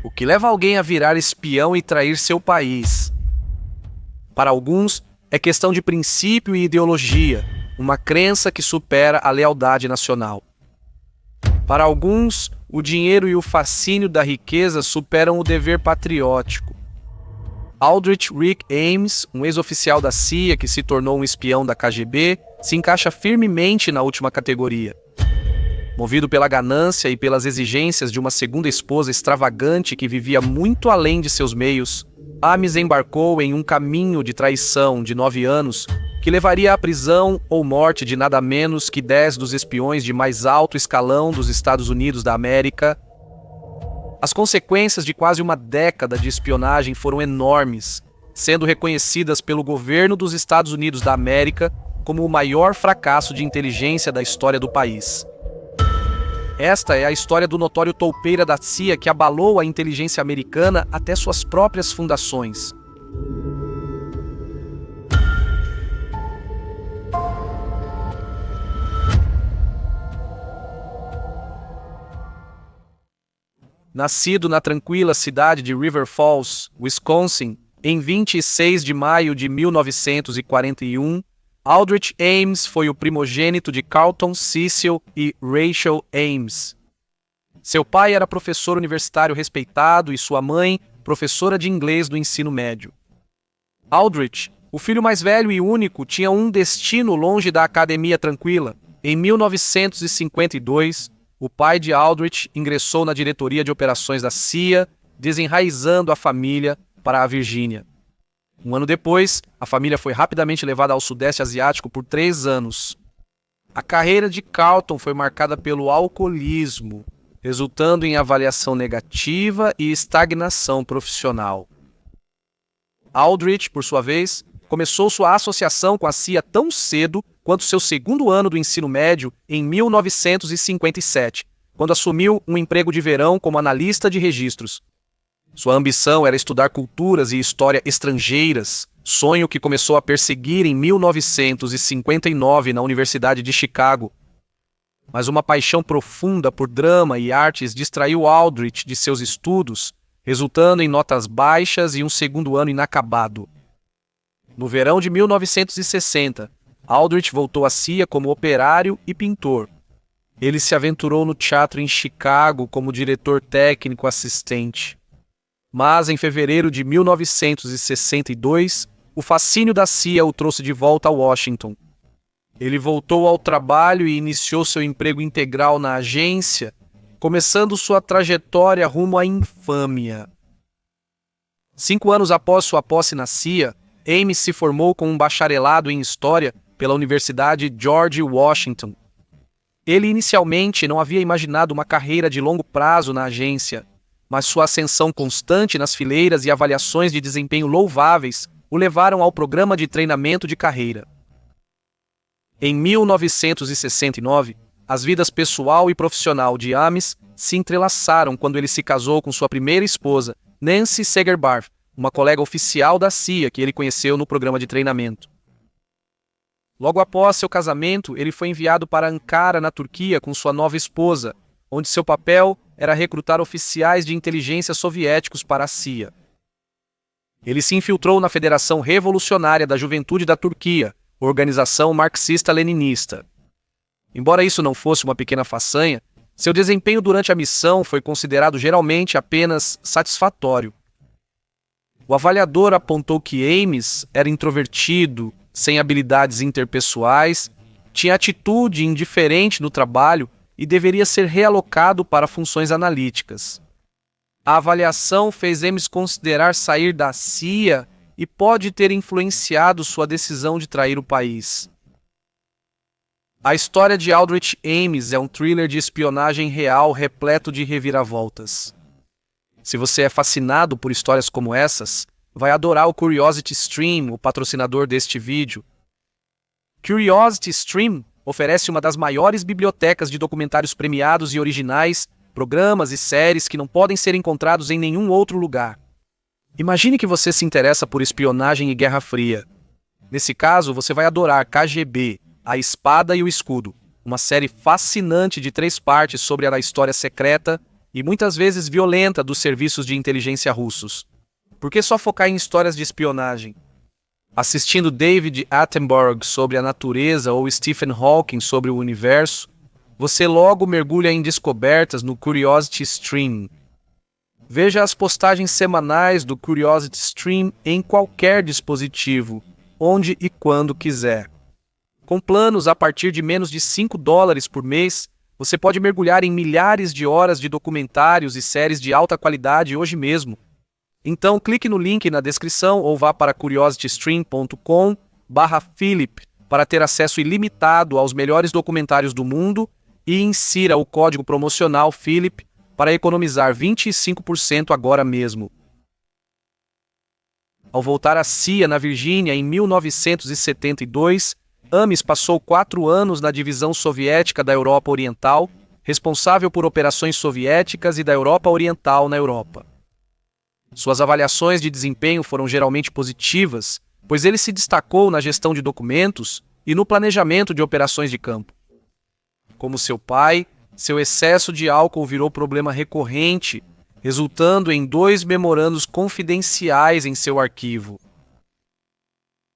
O que leva alguém a virar espião e trair seu país? Para alguns, é questão de princípio e ideologia, uma crença que supera a lealdade nacional. Para alguns, o dinheiro e o fascínio da riqueza superam o dever patriótico. Aldrich Rick Ames, um ex-oficial da CIA que se tornou um espião da KGB, se encaixa firmemente na última categoria. Movido pela ganância e pelas exigências de uma segunda esposa extravagante que vivia muito além de seus meios, Ames embarcou em um caminho de traição de 9 anos que levaria à prisão ou morte de nada menos que 10 dos espiões de mais alto escalão dos Estados Unidos da América. As consequências de quase uma década de espionagem foram enormes, sendo reconhecidas pelo governo dos Estados Unidos da América como o maior fracasso de inteligência da história do país. Esta é a história do notório toupeira da CIA que abalou a inteligência americana até suas próprias fundações. Nascido na tranquila cidade de River Falls, Wisconsin, em 26 de maio de 1941, Aldrich Ames foi o primogênito de Carlton Cecil e Rachel Ames. Seu pai era professor universitário respeitado e sua mãe, professora de inglês do ensino médio. Aldrich, o filho mais velho e único, tinha um destino longe da academia tranquila. Em 1952, o pai de Aldrich ingressou na diretoria de operações da CIA, desenraizando a família para a Virgínia. Um ano depois, a família foi rapidamente levada ao Sudeste Asiático por 3 anos. A carreira de Carlton foi marcada pelo alcoolismo, resultando em avaliação negativa e estagnação profissional. Aldrich, por sua vez, começou sua associação com a CIA tão cedo quanto seu segundo ano do ensino médio em 1957, quando assumiu um emprego de verão como analista de registros. Sua ambição era estudar culturas e história estrangeiras, sonho que começou a perseguir em 1959 na Universidade de Chicago. Mas uma paixão profunda por drama e artes distraiu Aldrich de seus estudos, resultando em notas baixas e um segundo ano inacabado. No verão de 1960, Aldrich voltou à CIA como operário e pintor. Ele se aventurou no teatro em Chicago como diretor técnico assistente. Mas, em fevereiro de 1962, o fascínio da CIA o trouxe de volta a Washington. Ele voltou ao trabalho e iniciou seu emprego integral na agência, começando sua trajetória rumo à infâmia. 5 anos após sua posse na CIA, Ames se formou com um bacharelado em História pela Universidade George Washington. Ele inicialmente não havia imaginado uma carreira de longo prazo na agência, mas sua ascensão constante nas fileiras e avaliações de desempenho louváveis o levaram ao programa de treinamento de carreira. Em 1969, as vidas pessoal e profissional de Ames se entrelaçaram quando ele se casou com sua primeira esposa, Nancy Segerbarth, uma colega oficial da CIA que ele conheceu no programa de treinamento. Logo após seu casamento, ele foi enviado para Ankara, na Turquia, com sua nova esposa, onde seu papel era recrutar oficiais de inteligência soviéticos para a CIA. Ele se infiltrou na Federação Revolucionária da Juventude da Turquia, organização marxista-leninista. Embora isso não fosse uma pequena façanha, seu desempenho durante a missão foi considerado geralmente apenas satisfatório. O avaliador apontou que Ames era introvertido, sem habilidades interpessoais, tinha atitude indiferente no trabalho e deveria ser realocado para funções analíticas. A avaliação fez Ames considerar sair da CIA e pode ter influenciado sua decisão de trair o país. A história de Aldrich Ames é um thriller de espionagem real repleto de reviravoltas. Se você é fascinado por histórias como essas, vai adorar o Curiosity Stream, o patrocinador deste vídeo. Curiosity Stream oferece uma das maiores bibliotecas de documentários premiados e originais, programas e séries que não podem ser encontrados em nenhum outro lugar. Imagine que você se interessa por espionagem e Guerra Fria. Nesse caso, você vai adorar KGB, A Espada e o Escudo, uma série fascinante de 3 partes sobre a história secreta e muitas vezes violenta dos serviços de inteligência russos. Por que só focar em histórias de espionagem? Assistindo David Attenborough sobre a natureza ou Stephen Hawking sobre o universo, você logo mergulha em descobertas no Curiosity Stream. Veja as postagens semanais do Curiosity Stream em qualquer dispositivo, onde e quando quiser. Com planos a partir de menos de $5 por mês, você pode mergulhar em milhares de horas de documentários e séries de alta qualidade hoje mesmo. Então clique no link na descrição ou vá para curiositystream.com/Philip para ter acesso ilimitado aos melhores documentários do mundo e insira o código promocional Philip para economizar 25% agora mesmo. Ao voltar à CIA na Virgínia em 1972, Ames passou 4 anos na divisão soviética da Europa Oriental, responsável por operações soviéticas e da Europa Oriental na Europa. Suas avaliações de desempenho foram geralmente positivas, pois ele se destacou na gestão de documentos e no planejamento de operações de campo. Como seu pai, seu excesso de álcool virou problema recorrente, resultando em 2 memorandos confidenciais em seu arquivo.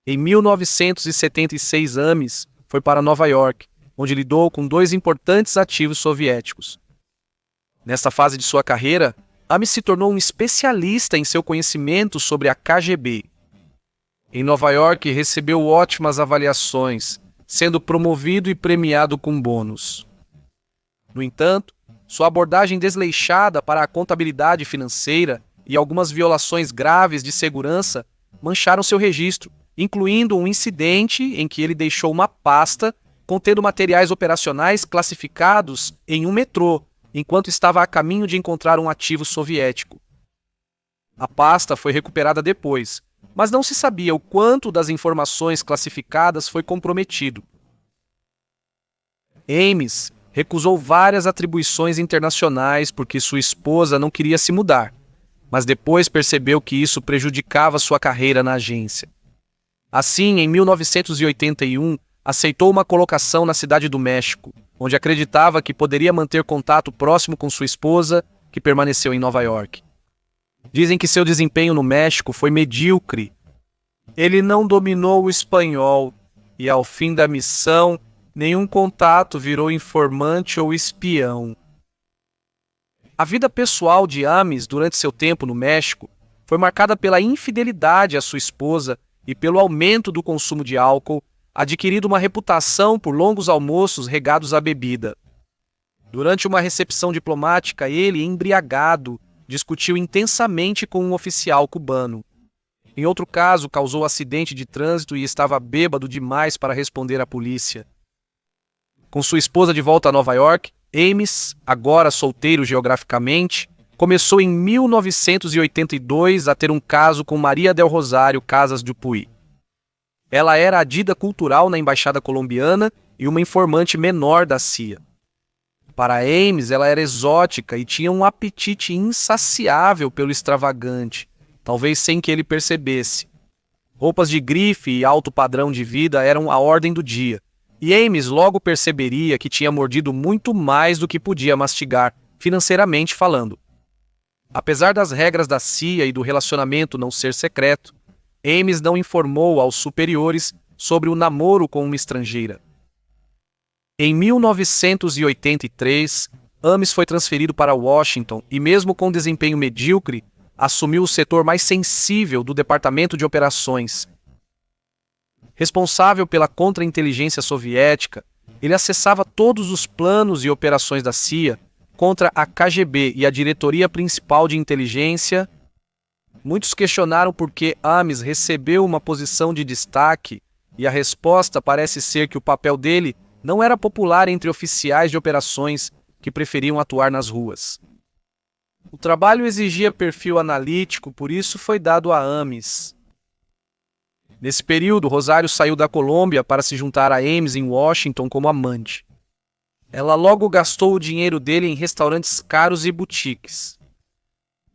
Em 1976, Ames foi para Nova York, onde lidou com 2 importantes ativos soviéticos. Nesta fase de sua carreira, Ames se tornou um especialista em seu conhecimento sobre a KGB. Em Nova York, recebeu ótimas avaliações, sendo promovido e premiado com bônus. No entanto, sua abordagem desleixada para a contabilidade financeira e algumas violações graves de segurança mancharam seu registro, incluindo um incidente em que ele deixou uma pasta contendo materiais operacionais classificados em um metrô, enquanto estava a caminho de encontrar um ativo soviético. A pasta foi recuperada depois, mas não se sabia o quanto das informações classificadas foi comprometido. Ames recusou várias atribuições internacionais porque sua esposa não queria se mudar, mas depois percebeu que isso prejudicava sua carreira na agência. Assim, em 1981, aceitou uma colocação na Cidade do México, onde acreditava que poderia manter contato próximo com sua esposa, que permaneceu em Nova York. Dizem que seu desempenho no México foi medíocre. Ele não dominou o espanhol e, ao fim da missão, nenhum contato virou informante ou espião. A vida pessoal de Ames durante seu tempo no México foi marcada pela infidelidade à sua esposa e pelo aumento do consumo de álcool, adquirido uma reputação por longos almoços regados à bebida. Durante uma recepção diplomática, ele, embriagado, discutiu intensamente com um oficial cubano. Em outro caso, causou acidente de trânsito e estava bêbado demais para responder à polícia. Com sua esposa de volta a Nova York, Ames, agora solteiro geograficamente, começou em 1982 a ter um caso com Maria del Rosário Casas Dupuy. Ela era a dida cultural na embaixada colombiana e uma informante menor da CIA. Para Ames, ela era exótica e tinha um apetite insaciável pelo extravagante, talvez sem que ele percebesse. Roupas de grife e alto padrão de vida eram a ordem do dia, e Ames logo perceberia que tinha mordido muito mais do que podia mastigar, financeiramente falando. Apesar das regras da CIA e do relacionamento não ser secreto, Ames não informou aos superiores sobre o namoro com uma estrangeira. Em 1983, Ames foi transferido para Washington e, mesmo com desempenho medíocre, assumiu o setor mais sensível do Departamento de Operações. Responsável pela contra-inteligência soviética, ele acessava todos os planos e operações da CIA contra a KGB e a Diretoria Principal de Inteligência. Muitos questionaram por que Ames recebeu uma posição de destaque, e a resposta parece ser que o papel dele não era popular entre oficiais de operações que preferiam atuar nas ruas. O trabalho exigia perfil analítico, por isso foi dado a Ames. Nesse período, Rosário saiu da Colômbia para se juntar a Ames em Washington como amante. Ela logo gastou o dinheiro dele em restaurantes caros e boutiques.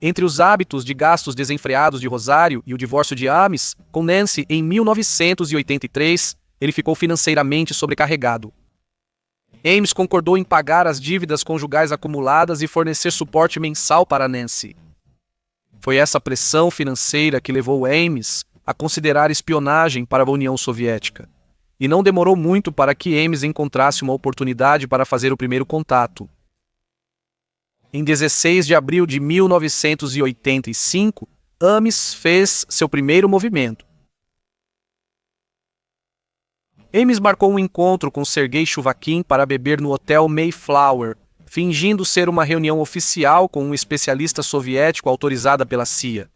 Entre os hábitos de gastos desenfreados de Rosário e o divórcio de Ames com Nancy em 1983, ele ficou financeiramente sobrecarregado. Ames concordou em pagar as dívidas conjugais acumuladas e fornecer suporte mensal para Nancy. Foi essa pressão financeira que levou Ames a considerar espionagem para a União Soviética. E não demorou muito para que Ames encontrasse uma oportunidade para fazer o primeiro contato. Em 16 de abril de 1985, Ames fez seu primeiro movimento. Ames marcou um encontro com Sergei Chuvakin para beber no Hotel Mayflower, fingindo ser uma reunião oficial com um especialista soviético autorizada pela CIA.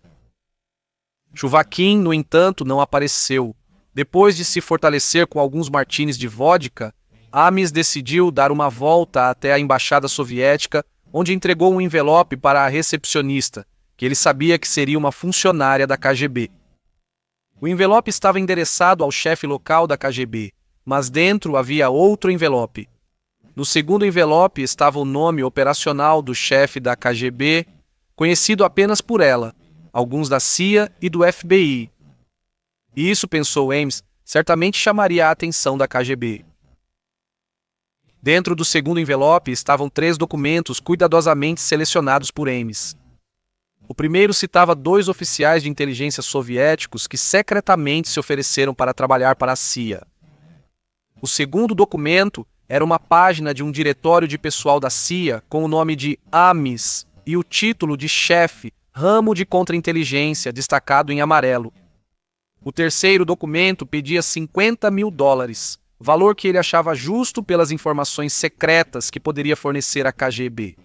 Chuvakin, no entanto, não apareceu. Depois de se fortalecer com alguns martinis de vodka, Ames decidiu dar uma volta até a embaixada soviética, onde entregou um envelope para a recepcionista, que ele sabia que seria uma funcionária da KGB. O envelope estava endereçado ao chefe local da KGB, mas dentro havia outro envelope. No segundo envelope estava o nome operacional do chefe da KGB, conhecido apenas por ela, alguns da CIA e do FBI. E isso, pensou Ames, certamente chamaria a atenção da KGB. Dentro do segundo envelope estavam 3 documentos cuidadosamente selecionados por Ames. O primeiro citava 2 oficiais de inteligência soviéticos que secretamente se ofereceram para trabalhar para a CIA. O segundo documento era uma página de um diretório de pessoal da CIA com o nome de Ames e o título de chefe, ramo de contra-inteligência, destacado em amarelo. O terceiro documento pedia $50 mil, valor que ele achava justo pelas informações secretas que poderia fornecer à KGB.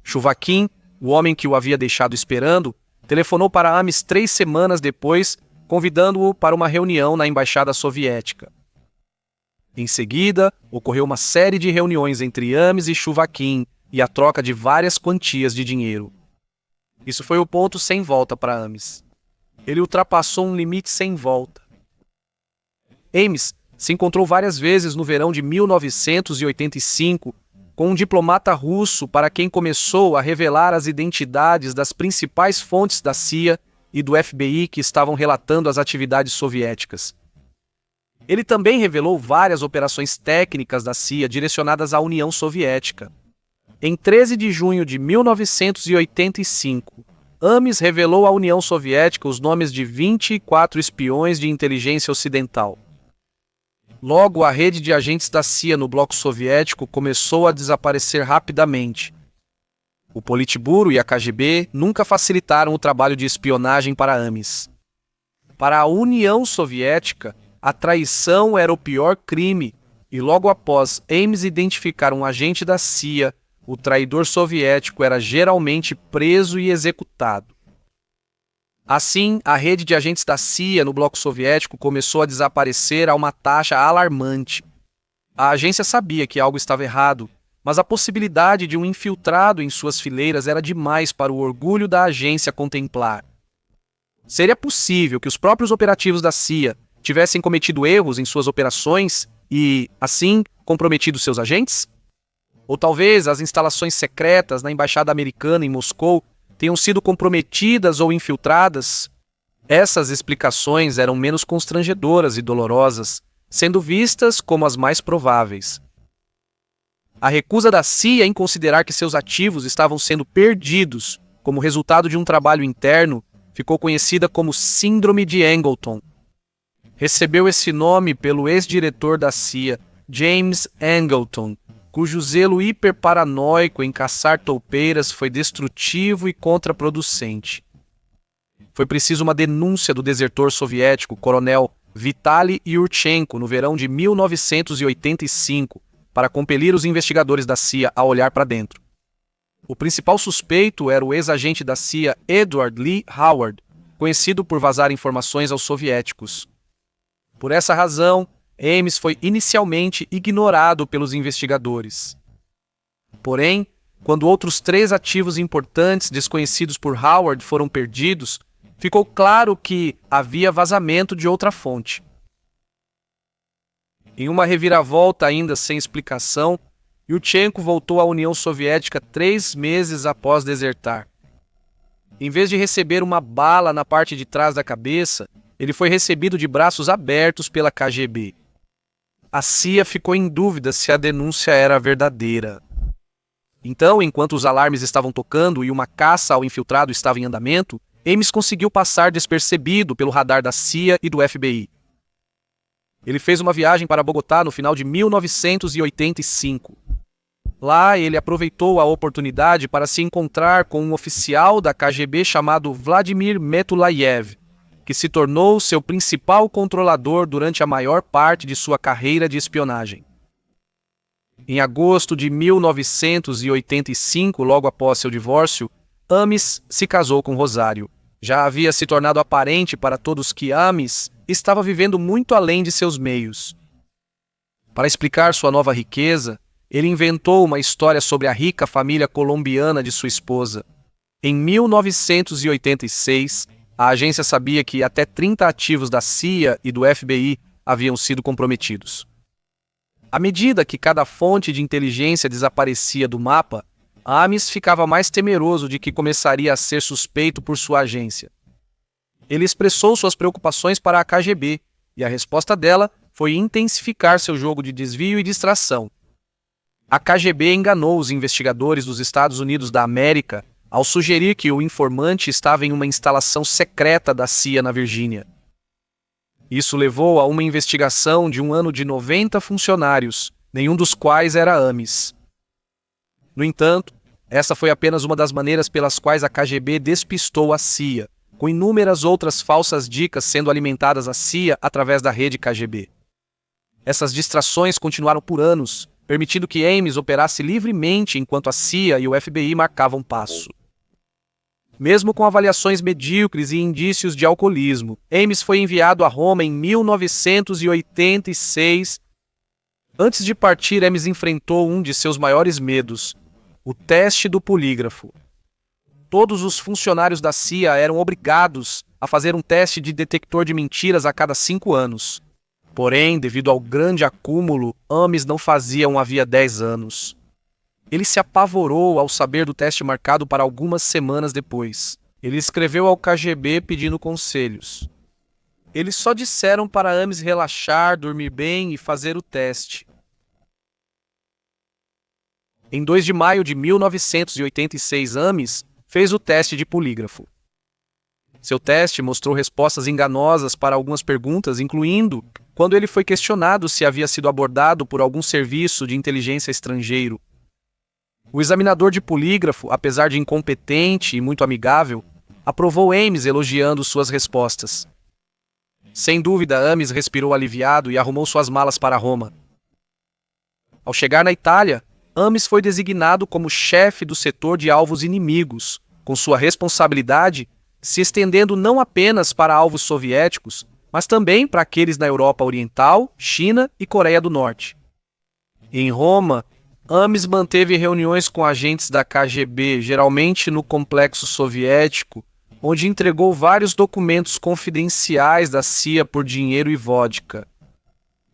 Chuvakin, o homem que o havia deixado esperando, telefonou para Ames 3 semanas depois, convidando-o para uma reunião na embaixada soviética. Em seguida, ocorreu uma série de reuniões entre Ames e Chuvakin e a troca de várias quantias de dinheiro. Isso foi o ponto sem volta para Ames. Ele ultrapassou um limite sem volta. Ames se encontrou várias vezes no verão de 1985 com um diplomata russo para quem começou a revelar as identidades das principais fontes da CIA e do FBI que estavam relatando as atividades soviéticas. Ele também revelou várias operações técnicas da CIA direcionadas à União Soviética. Em 13 de junho de 1985, Ames revelou à União Soviética os nomes de 24 espiões de inteligência ocidental. Logo, a rede de agentes da CIA no bloco soviético começou a desaparecer rapidamente. O Politburo e a KGB nunca facilitaram o trabalho de espionagem para Ames. Para a União Soviética, a traição era o pior crime, e logo após Ames identificar um agente da CIA, o traidor soviético era geralmente preso e executado. Assim, a rede de agentes da CIA no bloco soviético começou a desaparecer a uma taxa alarmante. A agência sabia que algo estava errado, mas a possibilidade de um infiltrado em suas fileiras era demais para o orgulho da agência contemplar. Seria possível que os próprios operativos da CIA tivessem cometido erros em suas operações e, assim, comprometido seus agentes? Ou talvez as instalações secretas na embaixada americana em Moscou tenham sido comprometidas ou infiltradas? Essas explicações eram menos constrangedoras e dolorosas, sendo vistas como as mais prováveis. A recusa da CIA em considerar que seus ativos estavam sendo perdidos como resultado de um trabalho interno ficou conhecida como Síndrome de Angleton. Recebeu esse nome pelo ex-diretor da CIA, James Angleton, cujo zelo hiperparanoico em caçar toupeiras foi destrutivo e contraproducente. Foi preciso uma denúncia do desertor soviético, coronel Vitaly Yurchenko, no verão de 1985, para compelir os investigadores da CIA a olhar para dentro. O principal suspeito era o ex-agente da CIA Edward Lee Howard, conhecido por vazar informações aos soviéticos. Por essa razão, Ames foi inicialmente ignorado pelos investigadores. Porém, quando outros 3 ativos importantes desconhecidos por Howard foram perdidos, ficou claro que havia vazamento de outra fonte. Em uma reviravolta ainda sem explicação, Yurchenko voltou à União Soviética 3 meses após desertar. Em vez de receber uma bala na parte de trás da cabeça, ele foi recebido de braços abertos pela KGB. a CIA ficou em dúvida se a denúncia era verdadeira. Então, enquanto os alarmes estavam tocando e uma caça ao infiltrado estava em andamento, Ames conseguiu passar despercebido pelo radar da CIA e do FBI. Ele fez uma viagem para Bogotá no final de 1985. Lá, ele aproveitou a oportunidade para se encontrar com um oficial da KGB chamado Vladimir Metulayev, que se tornou seu principal controlador durante a maior parte de sua carreira de espionagem. Em agosto de 1985, logo após seu divórcio, Ames se casou com Rosário. Já havia se tornado aparente para todos que Ames estava vivendo muito além de seus meios. Para explicar sua nova riqueza, ele inventou uma história sobre a rica família colombiana de sua esposa. Em 1986, a agência sabia que até 30 ativos da CIA e do FBI haviam sido comprometidos. À medida que cada fonte de inteligência desaparecia do mapa, Ames ficava mais temeroso de que começaria a ser suspeito por sua agência. Ele expressou suas preocupações para a KGB, e a resposta dela foi intensificar seu jogo de desvio e distração. A KGB enganou os investigadores dos Estados Unidos da América ao sugerir que o informante estava em uma instalação secreta da CIA na Virgínia. Isso levou a uma investigação de um ano de 90 funcionários, nenhum dos quais era Ames. No entanto, essa foi apenas uma das maneiras pelas quais a KGB despistou a CIA, com inúmeras outras falsas dicas sendo alimentadas à CIA através da rede KGB. Essas distrações continuaram por anos, permitindo que Ames operasse livremente enquanto a CIA e o FBI marcavam passo. Mesmo com avaliações medíocres e indícios de alcoolismo, Ames foi enviado a Roma em 1986. Antes de partir, Ames enfrentou um de seus maiores medos: o teste do polígrafo. Todos os funcionários da CIA eram obrigados a fazer um teste de detector de mentiras a cada 5 anos. Porém, devido ao grande acúmulo, Ames não fazia um havia 10 anos. Ele se apavorou ao saber do teste marcado para algumas semanas depois. Ele escreveu ao KGB pedindo conselhos. Eles só disseram para Ames relaxar, dormir bem e fazer o teste. Em 2 de maio de 1986, Ames fez o teste de polígrafo. Seu teste mostrou respostas enganosas para algumas perguntas, incluindo quando ele foi questionado se havia sido abordado por algum serviço de inteligência estrangeiro. O examinador de polígrafo, apesar de incompetente e muito amigável, aprovou Ames elogiando suas respostas. Sem dúvida, Ames respirou aliviado e arrumou suas malas para Roma. Ao chegar na Itália, Ames foi designado como chefe do setor de alvos inimigos, com sua responsabilidade se estendendo não apenas para alvos soviéticos, mas também para aqueles na Europa Oriental, China e Coreia do Norte. Em Roma, Ames manteve reuniões com agentes da KGB, geralmente no complexo soviético, onde entregou vários documentos confidenciais da CIA por dinheiro e vodka.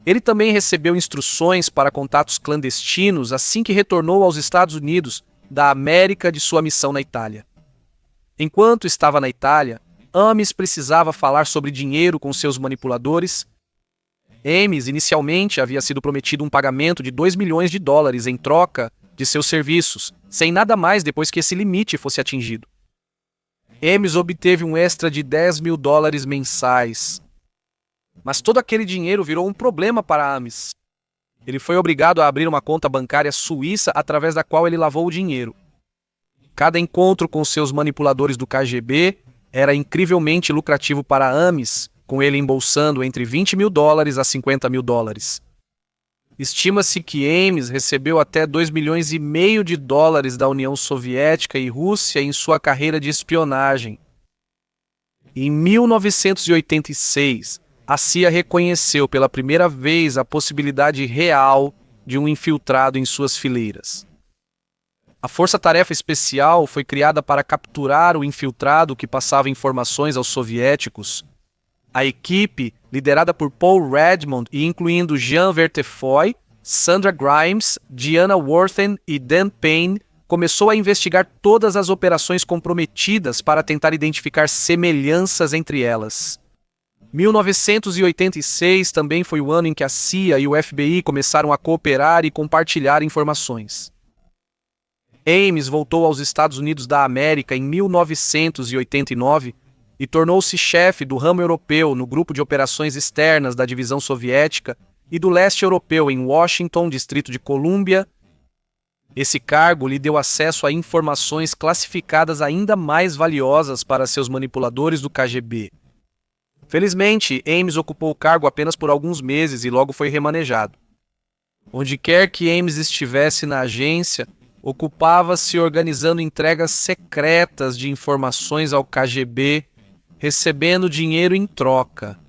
Ele também recebeu instruções para contatos clandestinos assim que retornou aos Estados Unidos da América de sua missão na Itália. Enquanto estava na Itália, Ames precisava falar sobre dinheiro com seus manipuladores. Ames inicialmente havia sido prometido um pagamento de $2 milhões em troca de seus serviços, sem nada mais depois que esse limite fosse atingido. Ames obteve um extra de $10 mil mensais. Mas todo aquele dinheiro virou um problema para Ames. Ele foi obrigado a abrir uma conta bancária suíça através da qual ele lavou o dinheiro. Cada encontro com seus manipuladores do KGB era incrivelmente lucrativo para Ames, com ele embolsando entre $20 mil a $50 mil. Estima-se que Ames recebeu até $2,5 milhões da União Soviética e Rússia em sua carreira de espionagem. Em 1986, a CIA reconheceu pela primeira vez a possibilidade real de um infiltrado em suas fileiras. A Força-Tarefa Especial foi criada para capturar o infiltrado que passava informações aos soviéticos. A equipe, liderada por Paul Redmond e incluindo Jean Vertefoy, Sandra Grimes, Diana Worthen e Dan Payne, começou a investigar todas as operações comprometidas para tentar identificar semelhanças entre elas. 1986 também foi o ano em que a CIA e o FBI começaram a cooperar e compartilhar informações. Ames voltou aos Estados Unidos da América em 1989 e tornou-se chefe do ramo europeu no Grupo de Operações Externas da Divisão Soviética e do Leste Europeu em Washington, Distrito de Colômbia. Esse cargo lhe deu acesso a informações classificadas ainda mais valiosas para seus manipuladores do KGB. Felizmente, Ames ocupou o cargo apenas por alguns meses e logo foi remanejado. Onde quer que Ames estivesse na agência, ocupava-se organizando entregas secretas de informações ao KGB, recebendo dinheiro em troca.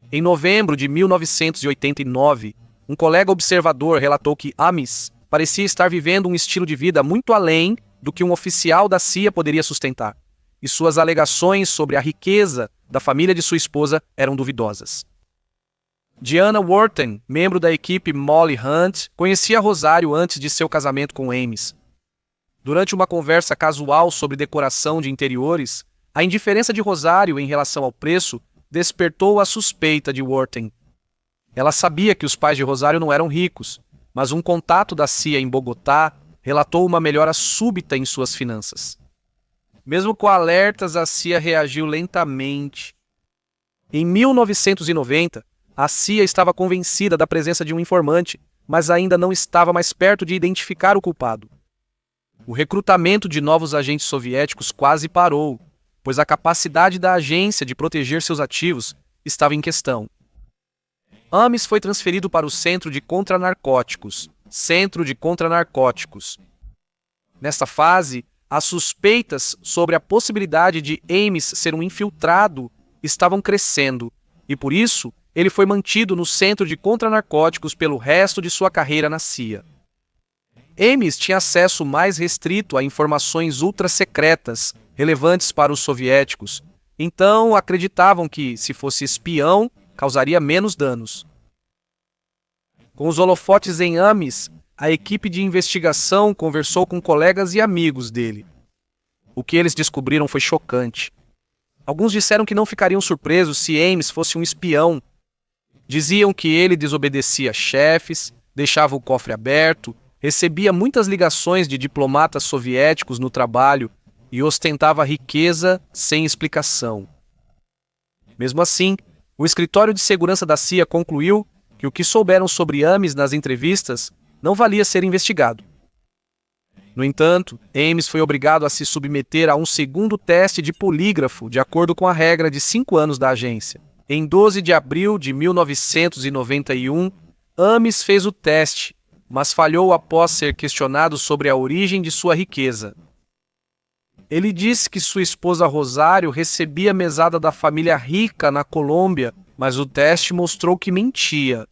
Em novembro de 1989, um colega observador relatou que Ames parecia estar vivendo um estilo de vida muito além do que um oficial da CIA poderia sustentar, e suas alegações sobre a riqueza da família de sua esposa eram duvidosas. Diana Wharton, membro da equipe Molly Hunt, conhecia Rosário antes de seu casamento com Ames. Durante uma conversa casual sobre decoração de interiores, a indiferença de Rosário em relação ao preço despertou a suspeita de Wharton. Ela sabia que os pais de Rosário não eram ricos, mas um contato da CIA em Bogotá relatou uma melhora súbita em suas finanças. Mesmo com alertas, a CIA reagiu lentamente. Em 1990, a CIA estava convencida da presença de um informante, mas ainda não estava mais perto de identificar o culpado. O recrutamento de novos agentes soviéticos quase parou, pois a capacidade da agência de proteger seus ativos estava em questão. Ames foi transferido para o Centro de Contranarcóticos. Nesta fase, as suspeitas sobre a possibilidade de Ames ser um infiltrado estavam crescendo, e por isso ele foi mantido no Centro de Contranarcóticos pelo resto de sua carreira na CIA. Ames tinha acesso mais restrito a informações ultra-secretas relevantes para os soviéticos, então acreditavam que, se fosse espião, causaria menos danos. Com os holofotes em Ames, a equipe de investigação conversou com colegas e amigos dele. O que eles descobriram foi chocante. Alguns disseram que não ficariam surpresos se Ames fosse um espião. Diziam que ele desobedecia chefes, deixava o cofre aberto, recebia muitas ligações de diplomatas soviéticos no trabalho e ostentava riqueza sem explicação. Mesmo assim, o escritório de segurança da CIA concluiu que o que souberam sobre Ames nas entrevistas não valia ser investigado. No entanto, Ames foi obrigado a se submeter a um segundo teste de polígrafo, de acordo com a regra de 5 anos da agência. Em 12 de abril de 1991, Ames fez o teste, mas falhou após ser questionado sobre a origem de sua riqueza. Ele disse que sua esposa Rosário recebia mesada da família rica na Colômbia, mas o teste mostrou que mentia.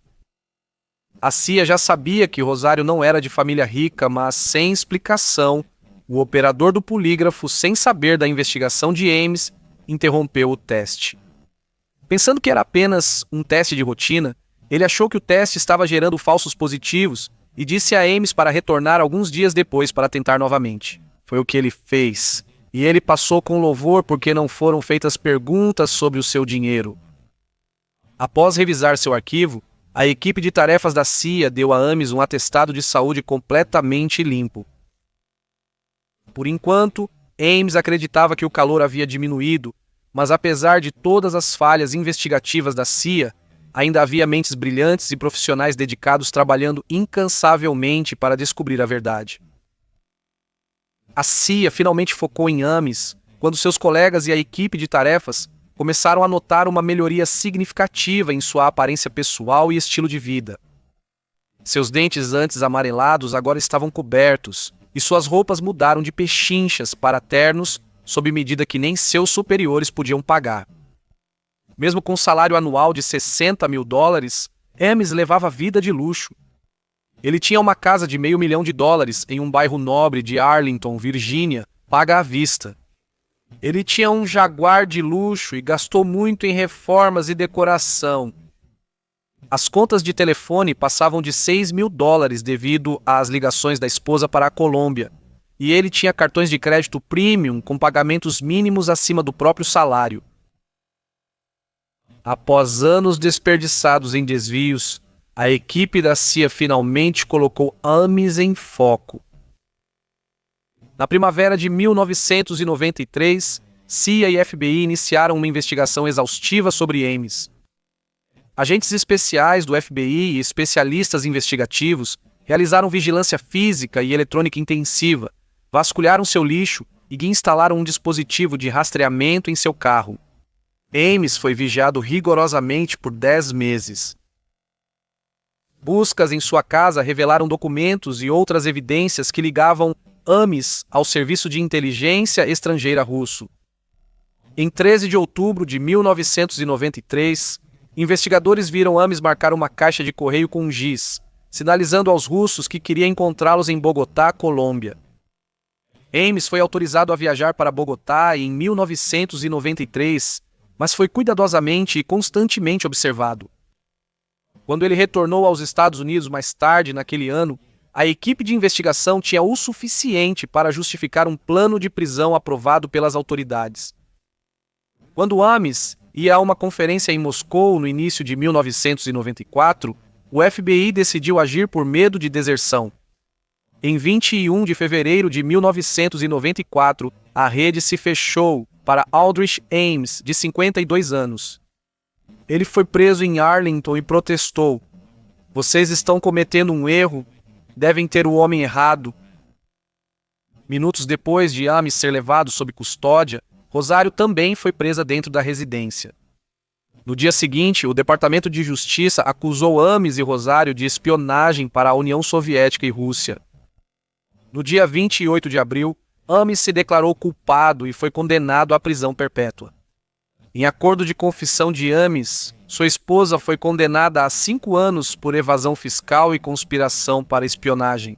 A CIA já sabia que Rosário não era de família rica, mas sem explicação, o operador do polígrafo, sem saber da investigação de Ames, interrompeu o teste. Pensando que era apenas um teste de rotina, ele achou que o teste estava gerando falsos positivos e disse a Ames para retornar alguns dias depois para tentar novamente. Foi o que ele fez, e ele passou com louvor porque não foram feitas perguntas sobre o seu dinheiro. Após revisar seu arquivo, a equipe de tarefas da CIA deu a Ames um atestado de saúde completamente limpo. Por enquanto, Ames acreditava que o calor havia diminuído, mas apesar de todas as falhas investigativas da CIA, ainda havia mentes brilhantes e profissionais dedicados trabalhando incansavelmente para descobrir a verdade. A CIA finalmente focou em Ames quando seus colegas e a equipe de tarefas começaram a notar uma melhoria significativa em sua aparência pessoal e estilo de vida. Seus dentes antes amarelados agora estavam cobertos, e suas roupas mudaram de pechinchas para ternos sob medida que nem seus superiores podiam pagar. Mesmo com um salário anual de $60 mil, Ames levava vida de luxo. Ele tinha uma casa de $500 mil em um bairro nobre de Arlington, Virgínia, paga à vista. Ele tinha um Jaguar de luxo e gastou muito em reformas e decoração. As contas de telefone passavam de $6 mil devido às ligações da esposa para a Colômbia, e ele tinha cartões de crédito premium com pagamentos mínimos acima do próprio salário. Após anos desperdiçados em desvios, a equipe da CIA finalmente colocou Ames em foco. Na primavera de 1993, CIA e FBI iniciaram uma investigação exaustiva sobre Ames. Agentes especiais do FBI e especialistas investigativos realizaram vigilância física e eletrônica intensiva, vasculharam seu lixo e instalaram um dispositivo de rastreamento em seu carro. Ames foi vigiado rigorosamente por 10 meses. Buscas em sua casa revelaram documentos e outras evidências que ligavam Ames ao Serviço de Inteligência Estrangeira russo. Em 13 de outubro de 1993, investigadores viram Ames marcar uma caixa de correio com um giz, sinalizando aos russos que queria encontrá-los em Bogotá, Colômbia. Ames foi autorizado a viajar para Bogotá em 1993, mas foi cuidadosamente e constantemente observado. Quando ele retornou aos Estados Unidos mais tarde naquele ano, a equipe de investigação tinha o suficiente para justificar um plano de prisão aprovado pelas autoridades. Quando Ames ia a uma conferência em Moscou no início de 1994, o FBI decidiu agir por medo de deserção. Em 21 de fevereiro de 1994, a rede se fechou para Aldrich Ames, de 52 anos. Ele foi preso em Arlington e protestou: "Vocês estão cometendo um erro, devem ter o homem errado." Minutos depois de Ames ser levado sob custódia, Rosário também foi presa dentro da residência. No dia seguinte, o Departamento de Justiça acusou Ames e Rosário de espionagem para a União Soviética e Rússia. No dia 28 de abril, Ames se declarou culpado e foi condenado à prisão perpétua. Em acordo de confissão de Ames, sua esposa foi condenada a 5 anos por evasão fiscal e conspiração para espionagem.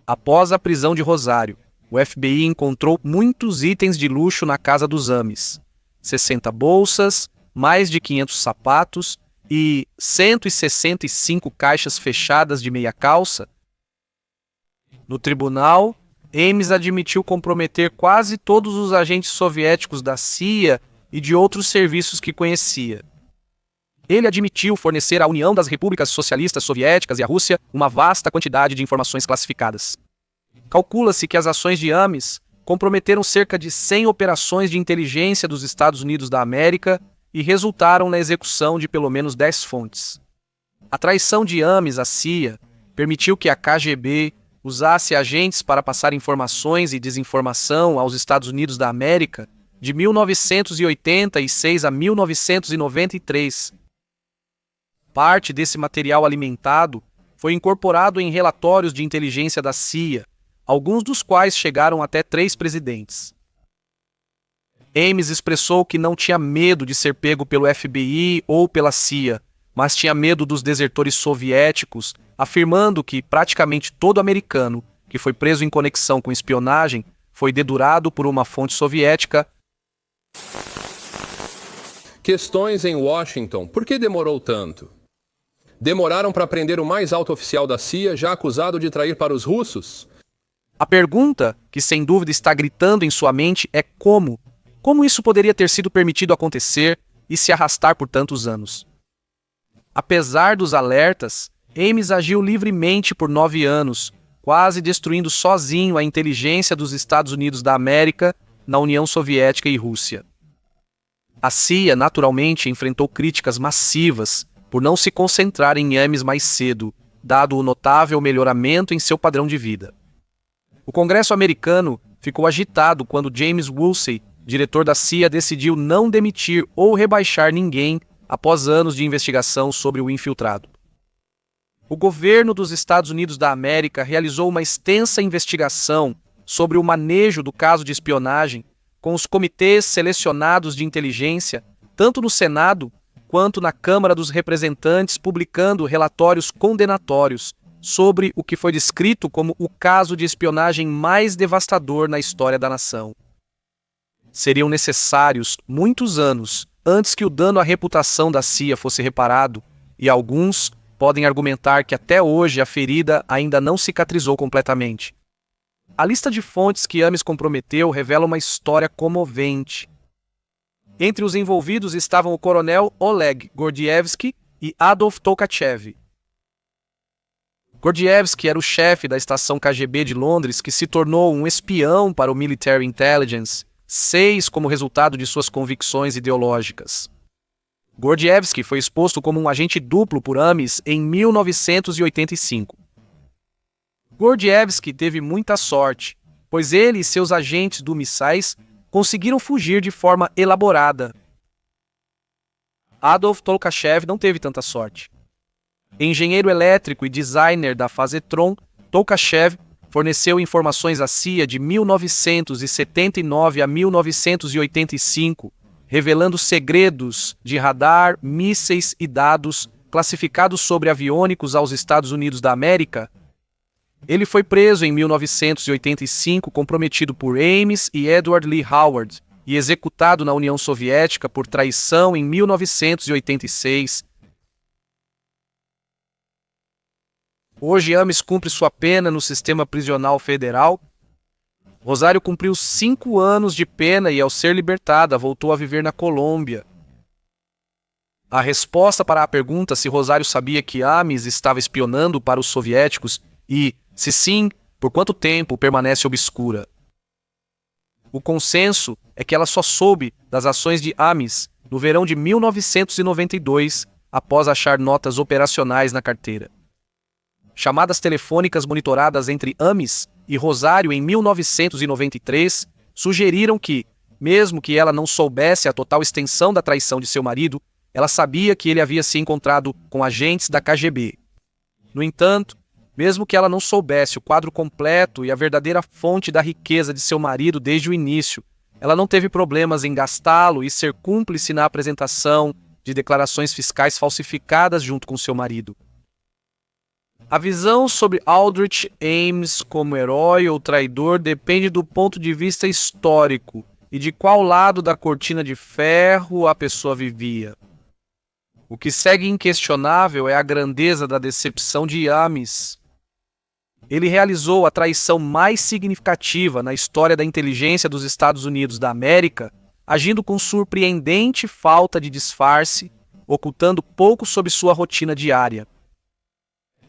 Após a prisão de Rosário, o FBI encontrou muitos itens de luxo na casa dos Ames: 60 bolsas, mais de 500 sapatos e 165 caixas fechadas de meia calça. No tribunal, Ames admitiu comprometer quase todos os agentes soviéticos da CIA e de outros serviços que conhecia. Ele admitiu fornecer à União das Repúblicas Socialistas Soviéticas e à Rússia uma vasta quantidade de informações classificadas. Calcula-se que as ações de Ames comprometeram cerca de 100 operações de inteligência dos Estados Unidos da América e resultaram na execução de pelo menos 10 fontes. A traição de Ames à CIA permitiu que a KGB usasse agentes para passar informações e desinformação aos Estados Unidos da América de 1986 a 1993. Parte desse material alimentado foi incorporado em relatórios de inteligência da CIA, alguns dos quais chegaram até 3 presidentes. Ames expressou que não tinha medo de ser pego pelo FBI ou pela CIA, mas tinha medo dos desertores soviéticos, afirmando que praticamente todo americano que foi preso em conexão com espionagem foi dedurado por uma fonte soviética. Questões em Washington. Por que demorou tanto? Demoraram para prender o mais alto oficial da CIA, já acusado de trair para os russos? A pergunta, que sem dúvida está gritando em sua mente, é como? Como isso poderia ter sido permitido acontecer e se arrastar por tantos anos? Apesar dos alertas, Ames agiu livremente por 9 anos, quase destruindo sozinho a inteligência dos Estados Unidos da América na União Soviética e Rússia. A CIA, naturalmente, enfrentou críticas massivas por não se concentrar em Ames mais cedo, dado o notável melhoramento em seu padrão de vida. O Congresso americano ficou agitado quando James Woolsey, diretor da CIA, decidiu não demitir ou rebaixar ninguém após anos de investigação sobre o infiltrado. O governo dos Estados Unidos da América realizou uma extensa investigação sobre o manejo do caso de espionagem com os comitês selecionados de inteligência, tanto no Senado quanto na Câmara dos Representantes, publicando relatórios condenatórios sobre o que foi descrito como o caso de espionagem mais devastador na história da nação. Seriam necessários muitos anos antes que o dano à reputação da CIA fosse reparado, e alguns podem argumentar que até hoje a ferida ainda não cicatrizou completamente. A lista de fontes que Ames comprometeu revela uma história comovente. Entre os envolvidos estavam o coronel Oleg Gordievsky e Adolf Tolkachev. Gordievsky era o chefe da estação KGB de Londres que se tornou um espião para o Military Intelligence, SEIS, como resultado de suas convicções ideológicas. Gordievsky foi exposto como um agente duplo por Ames em 1985. Gordievsky teve muita sorte, pois ele e seus agentes do MI6 conseguiram fugir de forma elaborada. Adolf Tolkachev não teve tanta sorte. Engenheiro elétrico e designer da Fazetron, Tolkachev forneceu informações à CIA de 1979 a 1985, revelando segredos de radar, mísseis e dados classificados sobre aviônicos aos Estados Unidos da América. Ele foi preso em 1985, comprometido por Ames e Edward Lee Howard, e executado na União Soviética por traição em 1986. Hoje, Ames cumpre sua pena no sistema prisional federal. Rosário cumpriu 5 anos de pena e, ao ser libertada, voltou a viver na Colômbia. A resposta para a pergunta se Rosário sabia que Ames estava espionando para os soviéticos e, se sim, por quanto tempo, permanece obscura. O consenso é que ela só soube das ações de Ames no verão de 1992, após achar notas operacionais na carteira. Chamadas telefônicas monitoradas entre Ames e Rosário em 1993 sugeriram que, mesmo que ela não soubesse a total extensão da traição de seu marido, ela sabia que ele havia se encontrado com agentes da KGB. No entanto, mesmo que ela não soubesse o quadro completo e a verdadeira fonte da riqueza de seu marido desde o início, ela não teve problemas em gastá-lo e ser cúmplice na apresentação de declarações fiscais falsificadas junto com seu marido. A visão sobre Aldrich Ames como herói ou traidor depende do ponto de vista histórico e de qual lado da cortina de ferro a pessoa vivia. O que segue inquestionável é a grandeza da decepção de Ames. Ele realizou a traição mais significativa na história da inteligência dos Estados Unidos da América, agindo com surpreendente falta de disfarce, ocultando pouco sobre sua rotina diária.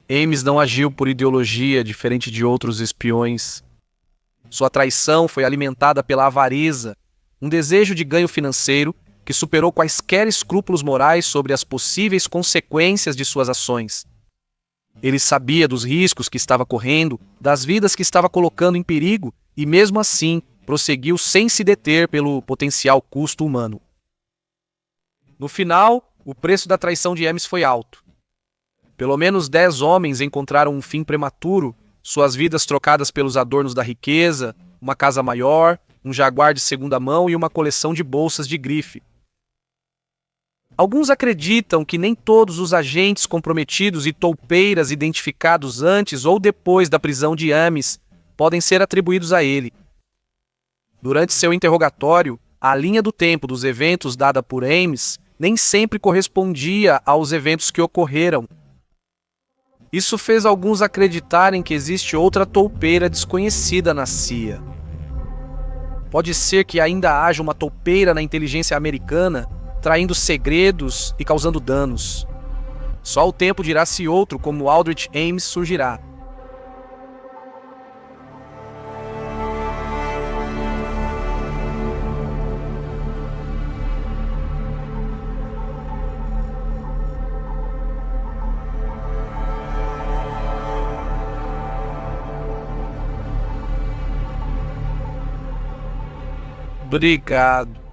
Ames não agiu por ideologia, diferente de outros espiões. Sua traição foi alimentada pela avareza, um desejo de ganho financeiro que superou quaisquer escrúpulos morais sobre as possíveis consequências de suas ações. Ele sabia dos riscos que estava correndo, das vidas que estava colocando em perigo e, mesmo assim, prosseguiu sem se deter pelo potencial custo humano. No final, o preço da traição de Ames foi alto. Pelo menos 10 homens encontraram um fim prematuro, suas vidas trocadas pelos adornos da riqueza, uma casa maior, um Jaguar de segunda mão e uma coleção de bolsas de grife. Alguns acreditam que nem todos os agentes comprometidos e toupeiras identificados antes ou depois da prisão de Ames podem ser atribuídos a ele. Durante seu interrogatório, a linha do tempo dos eventos dada por Ames nem sempre correspondia aos eventos que ocorreram. Isso fez alguns acreditarem que existe outra toupeira desconhecida na CIA. Pode ser que ainda haja uma toupeira na inteligência americana, traindo segredos e causando danos. Só o tempo dirá se outro como Aldrich Ames surgirá. Obrigado.